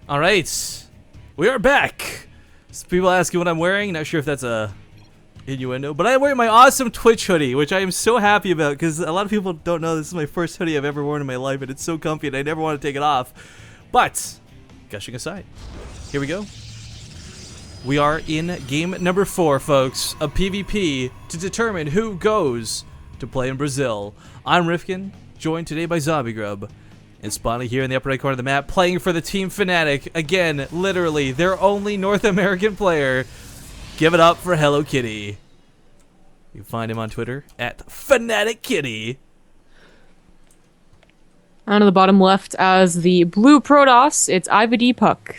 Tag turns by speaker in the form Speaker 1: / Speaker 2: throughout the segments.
Speaker 1: All right, we are back. So people asking what I'm wearing. Not sure if that's a innuendo, but I am wearing my awesome Twitch hoodie, which I am so happy about because a lot of people don't know this is my first hoodie I've ever worn in my life, and it's so comfy, and I never want to take it off. But gushing aside, here we go. We are in game number 4, folks, of PvP to determine who goes to play in Brazil. I'm Rifkin, joined today by Zombie Grub. And spawning here in the upper right corner of the map, playing for the Team Fnatic. Again, literally, their only North American player. Give it up for hellokitty. You can find him on Twitter at FnaticKitty.
Speaker 2: On the bottom left as the blue Protoss, it's IVD Puck.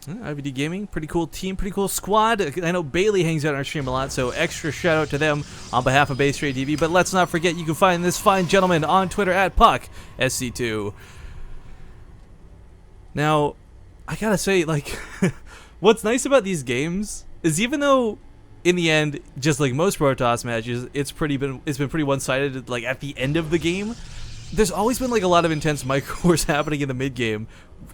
Speaker 1: IVD Gaming, pretty cool team, pretty cool squad. I know Bailey hangs out on our stream a lot, so extra shout out to them on behalf of Base Trade TV. But let's not forget, you can find this fine gentleman on Twitter at PuckSC2. Now, I gotta say, like, what's nice about these games is even though, in the end, just like most Protoss matches, it's been pretty one-sided. Like at the end of the game, there's always been like a lot of intense micro wars happening in the mid game.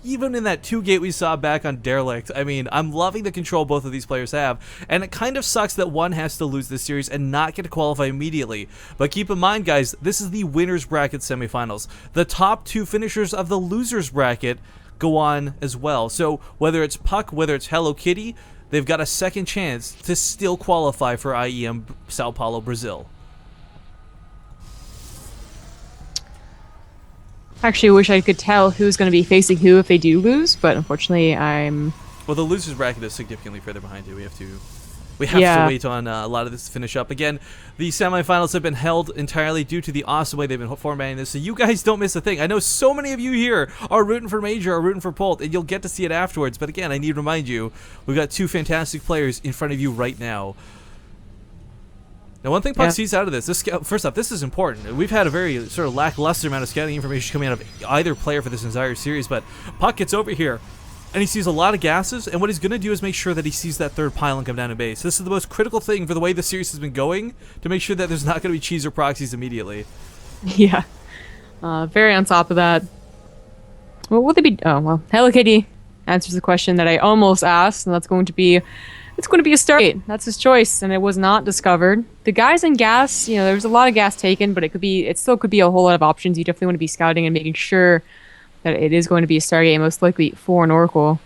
Speaker 1: Even in that 2-gate we saw back on Derelict, I mean, I'm loving the control both of these players have, and it kind of sucks that one has to lose this series and not get to qualify immediately. But keep in mind, guys, this is the winner's bracket semifinals. The top 2 finishers of the loser's bracket go on as well. So whether it's Puck, whether it's hellokitty, they've got a second chance to still qualify for IEM Sao Paulo, Brazil.
Speaker 2: Actually, I wish I could tell who's going to be facing who if they do lose, but unfortunately, I'm...
Speaker 1: Well, the loser's bracket is significantly further behind you. We have to wait on a lot of this to finish up. Again, the semifinals have been held entirely due to the awesome way they've been formatting this, so you guys don't miss a thing. I know so many of you here are rooting for Major, are rooting for Polt, and you'll get to see it afterwards. But again, I need to remind you, we've got 2 fantastic players in front of you right now. Now, one thing Puck sees out of this first off, this is important. We've had a very sort of lackluster amount of scouting information coming out of either player for this entire series, but Puck gets over here, and he sees a lot of gases, and what he's going to do is make sure that he sees that third pylon come down to base. This is the most critical thing for the way the series has been going, to make sure that there's not going to be cheese or proxies immediately.
Speaker 2: Yeah. Very on top of that. What would they be... Oh, well, hellokitty answers the question that I almost asked, and that's going to be... It's going to be a Stargate. That's his choice, and it was not discovered. The guys in gas, you know, there was a lot of gas taken, but it still could be a whole lot of options. You definitely want to be scouting and making sure that it is going to be a Stargate, most likely for an Oracle.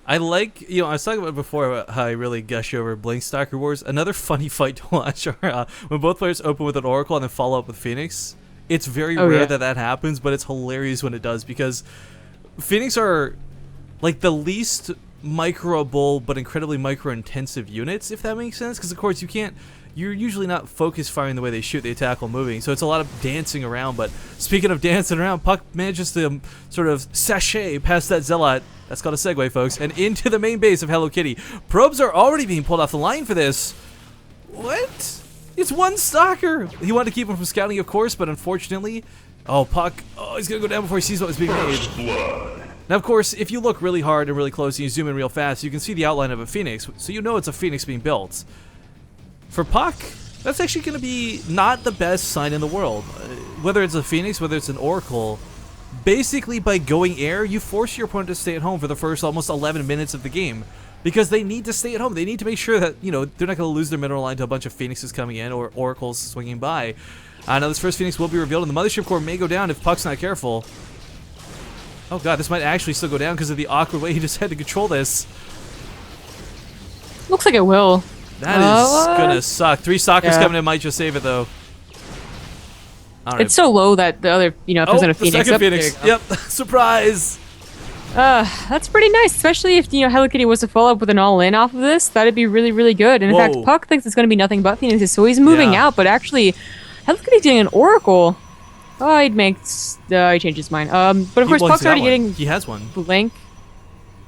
Speaker 1: I like, you know, I was talking about before how I really gush over Blink Stalker Wars. Another funny fight to watch are when both players open with an Oracle and then follow up with Phoenix. It's very rare that happens, but it's hilarious when it does because Phoenix are like the least microable but incredibly micro-intensive units, if that makes sense, because of course you're usually not focus firing the way they shoot, they attack while moving, so it's a lot of dancing around. But speaking of dancing around, Puck manages to sort of sashay past that Zealot, that's called a segue, folks, and into the main base of hellokitty. Probes are already being pulled off the line for this. What? It's one stalker! He wanted to keep him from scouting, of course, but unfortunately, Puck, he's gonna go down before he sees what was being made. Now, of course, if you look really hard and really close and you zoom in real fast, you can see the outline of a Phoenix, so you know it's a Phoenix being built. For Puck, that's actually going to be not the best sign in the world. Whether it's a Phoenix, whether it's an Oracle, basically by going air, you force your opponent to stay at home for the first almost 11 minutes of the game. Because they need to stay at home. They need to make sure that, you know, they're not going to lose their mineral line to a bunch of Phoenixes coming in or Oracles swinging by. Now, this first Phoenix will be revealed, and the Mothership Core may go down if Puck's not careful. Oh god, this might actually still go down because of the awkward way he just had to control this.
Speaker 2: Looks like it will.
Speaker 1: That is gonna suck. 3 stalkers coming in might just save it though.
Speaker 2: It's so low that the other, you know, if there's a Phoenix.
Speaker 1: The second Phoenix. Yep. Surprise.
Speaker 2: That's pretty nice, especially if, you know, hellokitty was to follow up with an all-in off of this. That'd be really, really good. And in fact, Puck thinks it's going to be nothing but Phoenixes, so he's moving out. But actually, hellokitty's getting an Oracle. Oh, he changed his mind. But of course, Puck's already getting...
Speaker 1: He has one.
Speaker 2: Blink.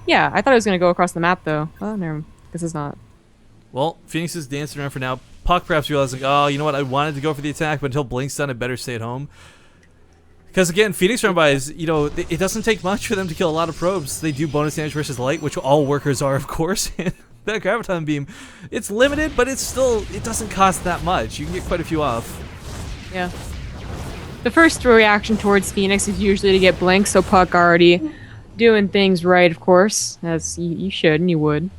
Speaker 2: Yeah, I thought it was going to go across the map, though. Oh, no, this is not.
Speaker 1: Well, Phoenix is dancing around for now. Puck perhaps realizing, oh, you know what, I wanted to go for the attack, but until Blink's done, I better stay at home. Because again, Phoenix run-bys, you know, it doesn't take much for them to kill a lot of probes. They do bonus damage versus light, which all workers are, of course. And that Graviton Beam, it's limited, but it's still, it doesn't cost that much. You can get quite a few off.
Speaker 2: Yeah. the first reaction towards Phoenix is usually to get Blink, so Puck already doing things right, of course, as you should and you would.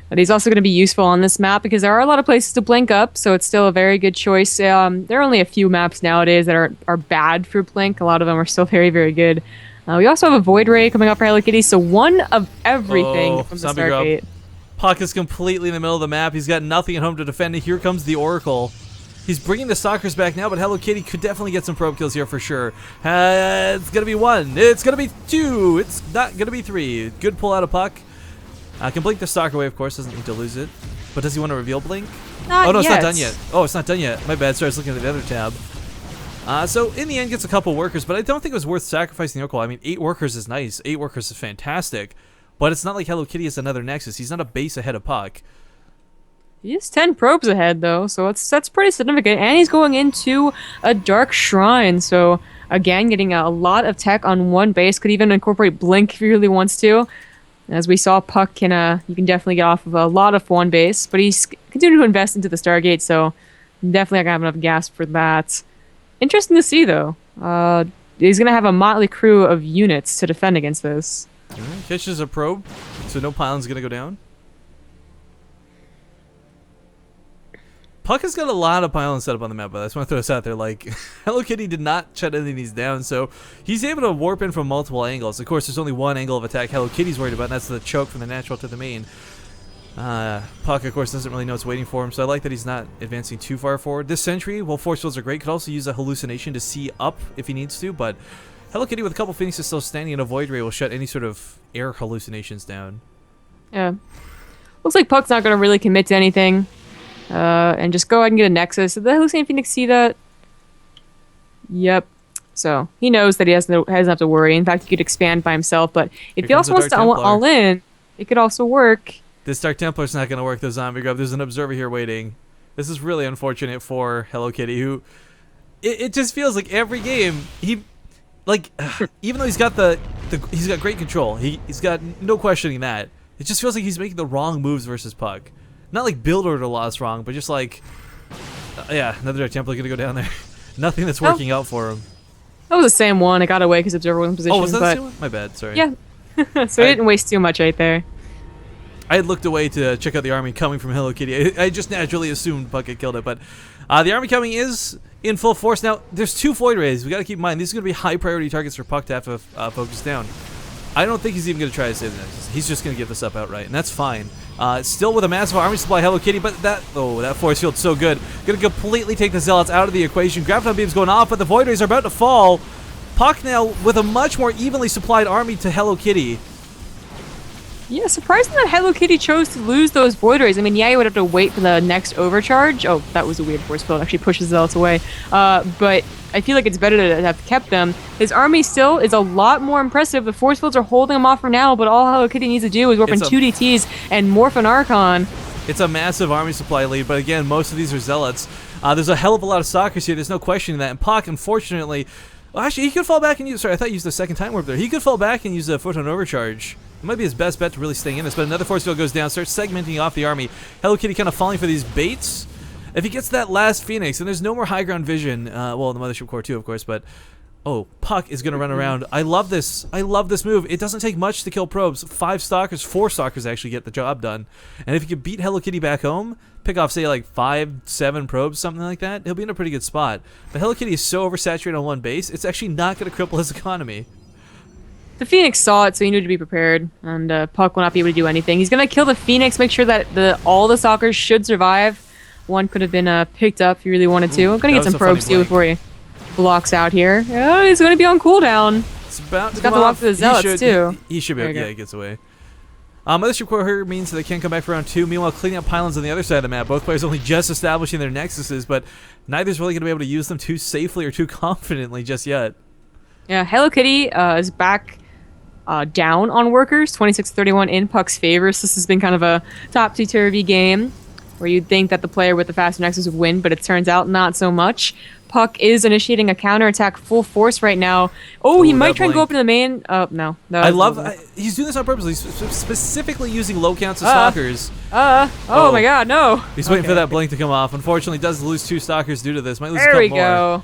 Speaker 2: But he's also going to be useful on this map because there are a lot of places to blink up, so it's still a very good choice. There are only a few maps nowadays that are bad for blink. A lot of them are still very, very good. We also have a Void Ray coming up for hellokitty, so one of everything from the Stargate.
Speaker 1: Puck is completely in the middle of the map. He's got nothing at home to defend it. Here comes the Oracle. He's bringing the Stalkers back now, but hellokitty could definitely get some probe kills here for sure. It's going to be 1. It's going to be 2. It's not going to be 3. Good pull out of Puck. Can blink the Stalker away, of course. Doesn't need to lose it. But does he want to reveal blink?
Speaker 2: Not
Speaker 1: no,
Speaker 2: yet.
Speaker 1: It's not done yet. Oh, it's not done yet. My bad. Sorry, I was looking at the other tab. So in the end, gets a couple workers, but I don't think it was worth sacrificing the Oracle. I mean, 8 workers is nice. 8 workers is fantastic. But it's not like hellokitty is another Nexus. He's not a base ahead of Puck.
Speaker 2: He is 10 probes ahead, though, so that's pretty significant. And he's going into a Dark Shrine, so again, getting a lot of tech on one base. Could even incorporate Blink if he really wants to. As we saw, Puck you can definitely get off of a lot of one base, but he's continuing to invest into the Stargate, so definitely not going to have enough gas for that. Interesting to see, though. He's going to have a motley crew of units to defend against this.
Speaker 1: Catches a probe, so no pylon's going to go down. Puck has got a lot of pylons set up on the map, but I just want to throw this out there. Like, hellokitty did not shut any of these down, so he's able to warp in from multiple angles. Of course, there's only one angle of attack hellokitty's worried about, and that's the choke from the natural to the main. Puck, of course, doesn't really know what's waiting for him, so I like that he's not advancing too far forward. This sentry, while force fields are great, could also use a hallucination to see up if he needs to, but hellokitty with a couple Phoenixes still standing in a Void Ray will shut any sort of air hallucinations down.
Speaker 2: Yeah. Looks like Puck's not going to really commit to anything. And just go ahead and get a Nexus. Did the Hallucinating Phoenix see that? Yep. So he knows that he doesn't have to worry. In fact, he could expand by himself, but if he also wants to all in, it could also work.
Speaker 1: This Dark Templar's not going to work the zombie grub. There's an observer here waiting. This is really unfortunate for hellokitty, who it just feels like every game he even though he's got he's got great control. He's got no questioning that. It just feels like he's making the wrong moves versus Puck. Not like build order loss wrong, but just like, yeah, another Dark Templar gonna go down there. Nothing that's working out for him.
Speaker 2: That was the same one. I got away because Observer was in position.
Speaker 1: Oh, was that the same one? My bad, sorry.
Speaker 2: Yeah. So he didn't waste too much right there.
Speaker 1: I had looked away to check out the army coming from hellokitty. I just naturally assumed Puck had killed it, but the army coming is in full force. Now, there's 2 Void Rays. We gotta keep in mind, these are gonna be high priority targets for Puck to have to focus down. I don't think he's even going to try to save the Nexus. He's just going to give this up outright, and that's fine. Still with a massive army supply, hellokitty, but that force field's so good. Going to completely take the Zealots out of the equation. Graviton beam's going off, but the Void Rays are about to fall. Puck now with a much more evenly supplied army to hellokitty.
Speaker 2: Yeah, surprising that hellokitty chose to lose those Void Rays. I mean, yeah, you would have to wait for the next overcharge. Oh, that was a weird force field. It actually pushes the Zealots away. But I feel like it's better to have kept them. His army still is a lot more impressive. The force fields are holding him off for now, but all hellokitty needs to do is warp in 2 DTs and morph an Archon.
Speaker 1: It's a massive army supply lead, but again, most of these are Zealots. There's a hell of a lot of Stalkers here. There's no questioning that. And Puck, unfortunately, well, actually, he could fall back and use. Sorry, I thought he used the second time warp there. He could fall back and use a photon overcharge. It might be his best bet to really stay in this, but another force field goes down, starts segmenting off the army. hellokitty kind of falling for these baits. If he gets that last Phoenix, and there's no more high ground vision, well, the Mothership Core too, of course, but oh, Puck is going to run around. I love this. I love this move. It doesn't take much to kill probes. 4 Stalkers actually get the job done. And if he can beat hellokitty back home, pick off, say, like 5, 7 probes, something like that, he'll be in a pretty good spot. But hellokitty is so oversaturated on one base, it's actually not going to cripple his economy.
Speaker 2: The Phoenix saw it, so he knew to be prepared, and Puck will not be able to do anything. He's going to kill the Phoenix, make sure that all the Stalkers should survive. One could have been picked up if you really wanted to. I'm going to get some probes too before he blocks out here. Oh, he's going to be on cooldown.
Speaker 1: It's about
Speaker 2: he's got to walk through the Zealots too.
Speaker 1: He should be able, yeah, he gets away. Mothership Core here means that they can't come back for round 2. Meanwhile, cleaning up pylons on the other side of the map. Both players only just establishing their nexuses, but neither's really going to be able to use them too safely or too confidently just yet.
Speaker 2: Yeah, hellokitty is back down on workers, 26-31 in Puck's favor. So this has been kind of a topsy-turvy game where you'd think that the player with the faster nexus would win, but it turns out not so much. Puck is initiating a counterattack full force right now. Oh, he might try and go up into the main. Oh, no.
Speaker 1: He's doing this on purpose. He's specifically using low counts of Stalkers.
Speaker 2: Oh my god, no.
Speaker 1: He's waiting for that blink to come off. Unfortunately, does lose 2 Stalkers due to this. Might lose a couple more.
Speaker 2: There we go.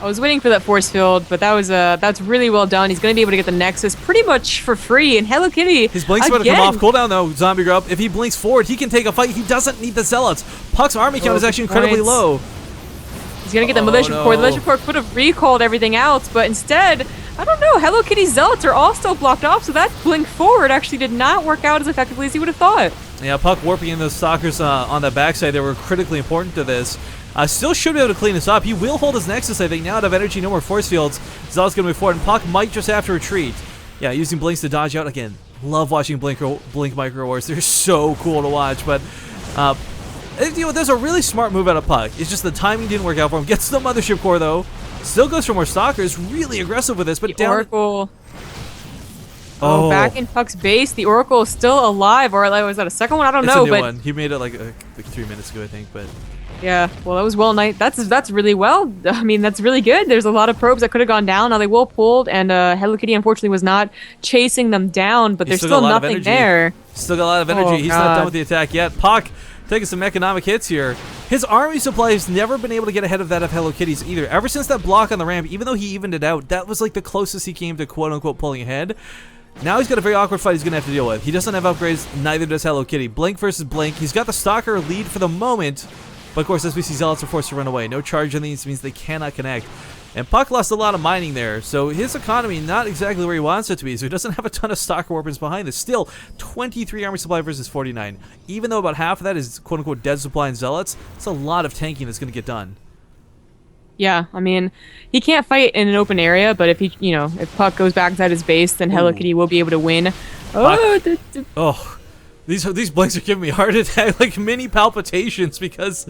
Speaker 2: I was waiting for that force field, but that's really well done. He's going to be able to get the Nexus pretty much for free. And Hello Kitty,
Speaker 1: his blink's about to come off cooldown though. Zombie Grub. If he blinks forward, he can take a fight. He doesn't need the Zealots. Puck's army count is actually incredibly low.
Speaker 2: He's going to get the Militia Corps. The Militia Corps could have recalled everything else, but instead, I don't know. Hello Kitty's Zealots are all still blocked off, so that blink forward actually did not work out as effectively as he would have thought.
Speaker 1: Yeah, Puck warping in those Stalkers on the backside. They were critically important to this. Still should be able to clean this up. He will hold his Nexus, I think. Now out of energy, no more force fields. Zealot's going to move forward, and Puck might just have to retreat. Yeah, using blinks to dodge out. Again, love watching Blink Micro Wars. They're so cool to watch, but there's a really smart move out of Puck. It's just the timing didn't work out for him. Gets the Mothership Core, though. Still goes for more Stalkers. Really aggressive with this, but
Speaker 2: the Oracle. Oh, back in Puck's base, the Oracle is still alive. Or was that a second one? I don't know.
Speaker 1: It's a new
Speaker 2: but
Speaker 1: one. He made it like 3 minutes ago, I think, but...
Speaker 2: Yeah, well, that was well nice. That's really well. I mean, that's really good. There's a lot of probes that could have gone down. Now they will pulled, and Hello Kitty unfortunately was not chasing them down, but there's still nothing there.
Speaker 1: Still got a lot of energy. He's not done with the attack yet. Puck taking some economic hits here. His army supply has never been able to get ahead of that of Hello Kitty's either. Ever since that block on the ramp, even though he evened it out, that was like the closest he came to quote-unquote pulling ahead. Now he's got a very awkward fight he's going to have to deal with. He doesn't have upgrades, neither does Hello Kitty. Blink versus Blink. He's got the Stalker lead for the moment. But of course, SBC Zealots are forced to run away. No charge on these means they cannot connect. And Puck lost a lot of mining there, so his economy not exactly where he wants it to be, so he doesn't have a ton of Stalker weapons behind this. Still, 23 army supply versus 49. Even though about half of that is quote-unquote dead supply and Zealots, it's a lot of tanking that's going to get done.
Speaker 2: Yeah, I mean, he can't fight in an open area, but if if Puck goes back inside his base, then Hello Kitty will be able to win.
Speaker 1: These blinks are giving me a heart attack, like mini palpitations, because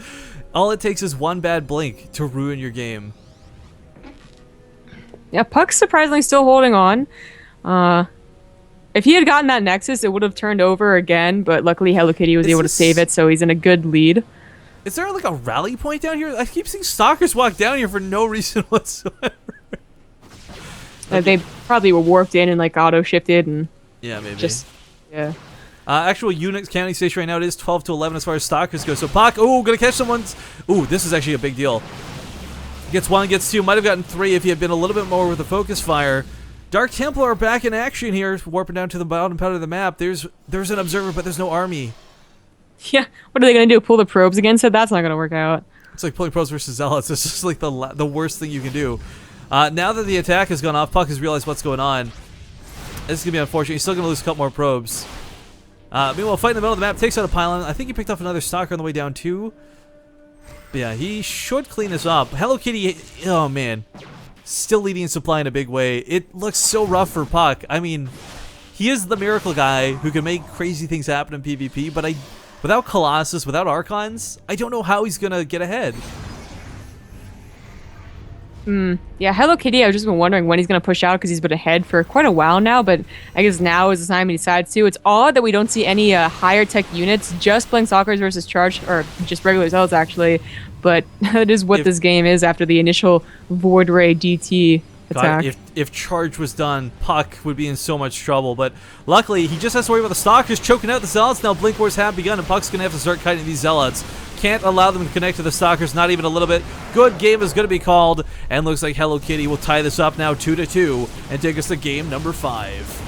Speaker 1: all it takes is one bad blink to ruin your game.
Speaker 2: Yeah, Puck's surprisingly still holding on. If he had gotten that Nexus, it would have turned over again, but luckily Hello Kitty was able to save it, so he's in a good lead.
Speaker 1: Is there like a rally point down here? I keep seeing Stalkers walk down here for no reason whatsoever.
Speaker 2: They probably were warped in and like auto-shifted and...
Speaker 1: Yeah, maybe.
Speaker 2: Yeah.
Speaker 1: Actual units counting station right now, it is 12 to 11 as far as Stalkers go. So Puck, gonna catch someone's... this is actually a big deal. Gets one, gets two, might have gotten three if he had been a little bit more with the focus fire. Dark Templar are back in action here, warping down to the bottom part of the map. There's an observer, but there's no army.
Speaker 2: Yeah, what are they gonna do? Pull the probes again? So that's not gonna work out.
Speaker 1: It's like pulling probes versus Zealots. It's just like the worst thing you can do. Now that the attack has gone off, Puck has realized what's going on. This is gonna be unfortunate. He's still gonna lose a couple more probes. Meanwhile, fight in the middle of the map takes out a pylon. I think he picked off another Stalker on the way down too. But yeah, he should clean this up. Hello Kitty, oh man, still leading in supply in a big way. It looks so rough for Puck. I mean, he is the miracle guy who can make crazy things happen in PvP, but without Colossus, without Archons, I don't know how he's gonna get ahead.
Speaker 2: Yeah, Hello Kitty, I've just been wondering when he's going to push out because he's been ahead for quite a while now, but I guess now is the time he decides to. It's odd that we don't see any higher tech units, just playing Stalkers versus Charge, or just regular Zealots actually, but that is what this game is after the initial Void Ray DT attack.
Speaker 1: God, if Charge was done, Puck would be in so much trouble, but luckily he just has to worry about the Stalkers choking out the Zealots. Now Blink Wars have begun, and Puck's going to have to start kiting these Zealots. Can't allow them to connect to the Stalkers, not even a little bit. Good game is going to be called, and looks like Hello Kitty will tie this up now 2-2 and take us to game number 5.